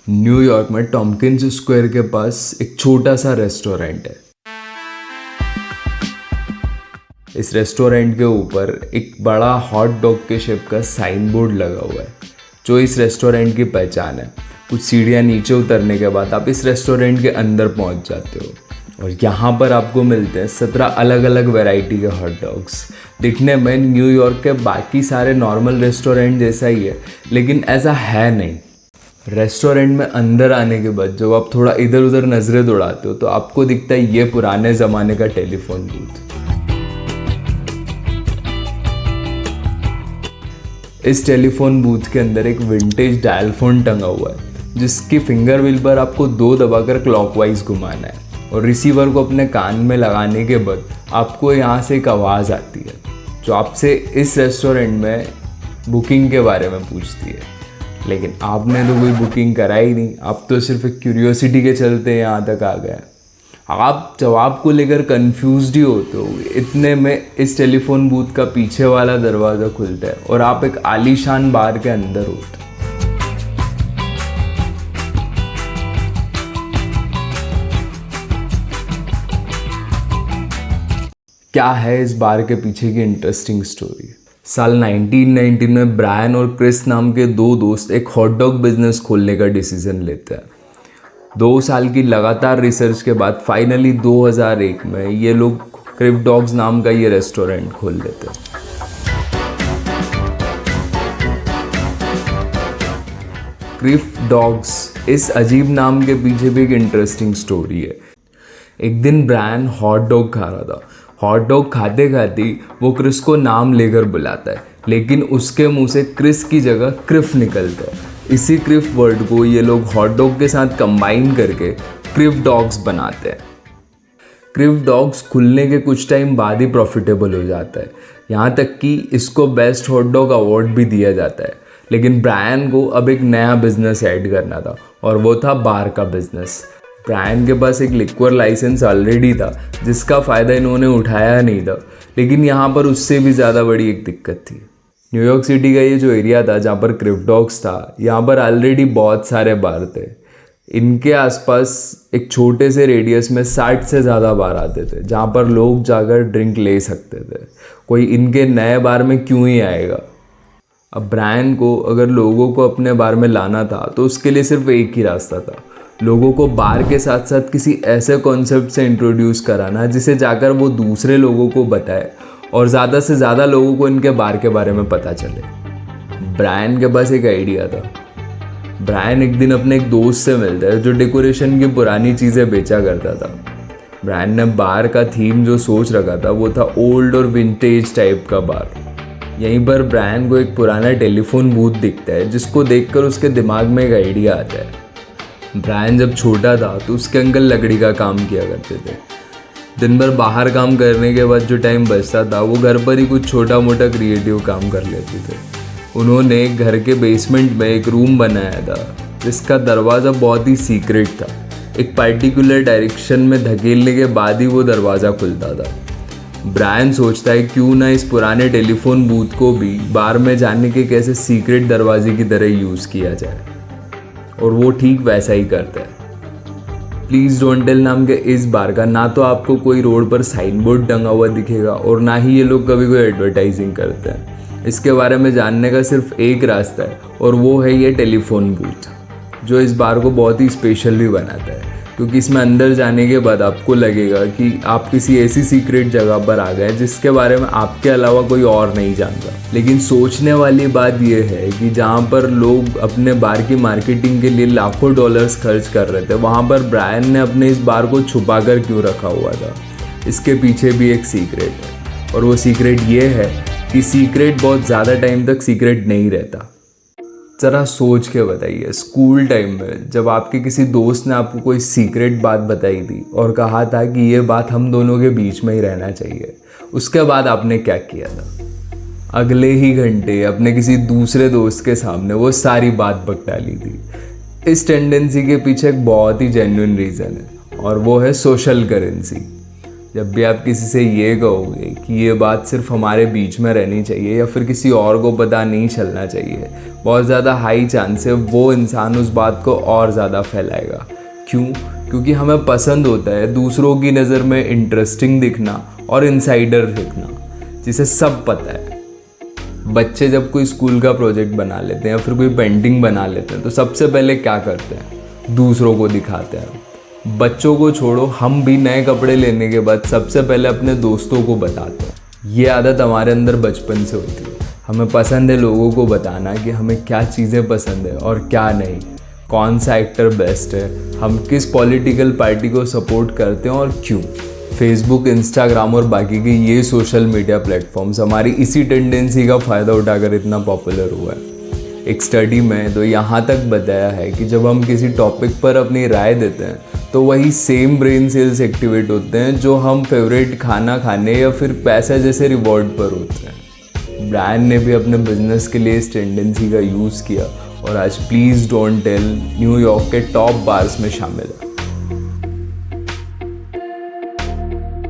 New York में टॉम्किंस square के पास एक छोटा सा रेस्टोरेंट है। इस रेस्टोरेंट के ऊपर एक बड़ा हॉट डॉग के शेप का साइन बोर्ड लगा हुआ है जो इस रेस्टोरेंट की पहचान है। कुछ सीढ़ियाँ नीचे उतरने के बाद आप इस रेस्टोरेंट के अंदर पहुंच जाते हो और यहाँ पर आपको मिलते हैं 17 अलग अलग वैरायटी के हॉट डॉग्स। दिखने में न्यूयॉर्क के बाकी सारे नॉर्मल रेस्टोरेंट जैसा ही है, लेकिन ऐसा है नहीं। रेस्टोरेंट में अंदर आने के बाद जब आप थोड़ा इधर उधर नज़रें दौड़ाते हो तो आपको दिखता है ये पुराने ज़माने का टेलीफोन बूथ। इस टेलीफोन बूथ के अंदर एक विंटेज डायल फोन टंगा हुआ है जिसकी फिंगर व्हील पर आपको 2 दबाकर क्लॉकवाइज घुमाना है और रिसीवर को अपने कान में लगाने के बाद आपको यहाँ से एक आवाज़ आती है जो आपसे इस रेस्टोरेंट में बुकिंग के बारे में पूछती है। लेकिन आपने तो कोई बुकिंग कराई नहीं, आप तो सिर्फ एक क्यूरियोसिटी के चलते यहाँ तक आ गए। आप जवाब को लेकर कंफ्यूज्ड ही होते हो। इतने में इस टेलीफोन बूथ का पीछे वाला दरवाज़ा खुलता है और आप एक आलीशान बार के अंदर होते हो। क्या है इस बार के पीछे की इंटरेस्टिंग स्टोरी। साल 1919 में ब्रायन और क्रिस नाम के 2 दोस्त एक हॉट डॉग बिजनेस खोलने का डिसीजन लेते हैं। 2 साल की लगातार रिसर्च के बाद फाइनली 2001 में ये लोग क्रिफ डॉग्स नाम का ये रेस्टोरेंट खोल लेते हैं। क्रिफ डॉग्स इस अजीब नाम के पीछे भी एक इंटरेस्टिंग स्टोरी है। एक दिन ब्रायन हॉट डॉग खा रहा था। हॉट डॉग खाते खाते वो क्रिस को नाम लेकर बुलाता है, लेकिन उसके मुंह से क्रिस की जगह क्रिफ निकलता है। इसी क्रिफ वर्ड को ये लोग हॉट डॉग के साथ कंबाइन करके क्रिफ डॉग्स बनाते हैं। क्रिफ डॉग्स खुलने के कुछ टाइम बाद ही प्रॉफिटेबल हो जाता है, यहाँ तक कि इसको बेस्ट हॉट डॉग अवार्ड भी दिया जाता है। लेकिन ब्रायन को अब एक नया बिजनेस ऐड करना था और वो था बार का बिजनेस। ब्रायन के पास एक लिक्वर लाइसेंस ऑलरेडी था जिसका फ़ायदा इन्होंने उठाया नहीं था, लेकिन यहाँ पर उससे भी ज़्यादा बड़ी एक दिक्कत थी। न्यूयॉर्क सिटी का ये जो एरिया था जहाँ पर क्रिफ डॉग्स था, यहाँ पर ऑलरेडी बहुत सारे बार थे। इनके आसपास एक छोटे से रेडियस में 60 से ज़्यादा बार आते थे जहाँ पर लोग जाकर ड्रिंक ले सकते थे। कोई इनके नए बार में क्यों ही आएगा। अब ब्रायन को अगर लोगों को अपने बार में लाना था तो उसके लिए सिर्फ एक ही रास्ता था, लोगों को बार के साथ साथ किसी ऐसे कॉन्सेप्ट से इंट्रोड्यूस कराना जिसे जाकर वो दूसरे लोगों को बताए और ज़्यादा से ज़्यादा लोगों को इनके बार के बारे में पता चले। ब्रायन के पास एक आइडिया था। ब्रायन एक दिन अपने एक दोस्त से मिलता है जो डेकोरेशन की पुरानी चीज़ें बेचा करता था। ब्रायन ने बार का थीम जो सोच रखा था वो था ओल्ड और विंटेज टाइप का बार। यहीं पर ब्रायन को एक पुराना टेलीफोन बूथ दिखता है जिसको देखकर उसके दिमाग में एक आइडिया आता है। ब्रायन जब छोटा था तो उसके अंकल लकड़ी का काम किया करते थे। दिन भर बाहर काम करने के बाद जो टाइम बचता था वो घर पर ही कुछ छोटा मोटा क्रिएटिव काम कर लेते थे। उन्होंने घर के बेसमेंट में एक रूम बनाया था जिसका दरवाज़ा बहुत ही सीक्रेट था। एक पर्टिकुलर डायरेक्शन में धकेलने के बाद ही वो दरवाज़ा खुलता था। ब्रायन सोचता है क्यों ना इस पुराने टेलीफोन बूथ को भी बार में जाने के कैसे सीक्रेट दरवाजे की तरह यूज़ किया जाए, और वो ठीक वैसा ही करता है। प्लीज़ डोंट टेल नाम के इस बार का ना तो आपको कोई रोड पर साइन बोर्ड टंगा हुआ दिखेगा और ना ही ये लोग कभी कोई एडवर्टाइजिंग करते हैं। इसके बारे में जानने का सिर्फ एक रास्ता है और वो है ये टेलीफोन बूथ, जो इस बार को बहुत ही स्पेशल भी बनाता है, क्योंकि इसमें अंदर जाने के बाद आपको लगेगा कि आप किसी ऐसी सीक्रेट जगह पर आ गए जिसके बारे में आपके अलावा कोई और नहीं जानता। लेकिन सोचने वाली बात यह है कि जहाँ पर लोग अपने बार की मार्केटिंग के लिए लाखों डॉलर्स खर्च कर रहे थे, वहाँ पर ब्रायन ने अपने इस बार को छुपा कर क्यों रखा हुआ था। इसके पीछे भी एक सीक्रेट है, और वो सीक्रेट ये है कि सीक्रेट बहुत ज़्यादा टाइम तक सीक्रेट नहीं रहता। ज़रा सोच के बताइए, स्कूल टाइम में जब आपके किसी दोस्त ने आपको कोई सीक्रेट बात बताई थी और कहा था कि ये बात हम दोनों के बीच में ही रहना चाहिए, उसके बाद आपने क्या किया था? अगले ही घंटे अपने किसी दूसरे दोस्त के सामने वो सारी बात बक डाली थी। इस टेंडेंसी के पीछे एक बहुत ही जेन्युइन रीज़न है और वो है सोशल करेंसी। जब भी आप किसी से ये कहोगे कि ये बात सिर्फ हमारे बीच में रहनी चाहिए या फिर किसी और को पता नहीं चलना चाहिए, बहुत ज़्यादा हाई चांस है वो इंसान उस बात को और ज़्यादा फैलाएगा। क्यों? क्योंकि हमें पसंद होता है दूसरों की नज़र में इंटरेस्टिंग दिखना और इनसाइडर दिखना, जिसे सब पता है। बच्चे जब कोई स्कूल का प्रोजेक्ट बना लेते हैं या फिर कोई पेंटिंग बना लेते हैं तो सबसे पहले क्या करते हैं? दूसरों को दिखाते हैं। बच्चों को छोड़ो, हम भी नए कपड़े लेने के बाद सबसे पहले अपने दोस्तों को बताते हैं। ये आदत हमारे अंदर बचपन से होती है। हमें पसंद है लोगों को बताना कि हमें क्या चीज़ें पसंद है और क्या नहीं, कौन सा एक्टर बेस्ट है, हम किस पॉलिटिकल पार्टी को सपोर्ट करते हैं और क्यों। फेसबुक, इंस्टाग्राम और बाकी के ये सोशल मीडिया प्लेटफॉर्म्स हमारी इसी टेंडेंसी का फ़ायदा उठाकर इतना पॉपुलर हुआ है। एक स्टडी में तो यहाँ तक बताया है कि जब हम किसी टॉपिक पर अपनी राय देते हैं तो वही सेम ब्रेन सेल्स एक्टिवेट होते हैं जो हम फेवरेट खाना खाने या फिर पैसा जैसे रिवॉर्ड पर होते हैं। ब्रांड ने भी अपने बिजनेस के लिए इस टेंडेंसी का यूज़ किया और आज प्लीज़ डोंट टेल न्यूयॉर्क के टॉप बार्स में शामिल है।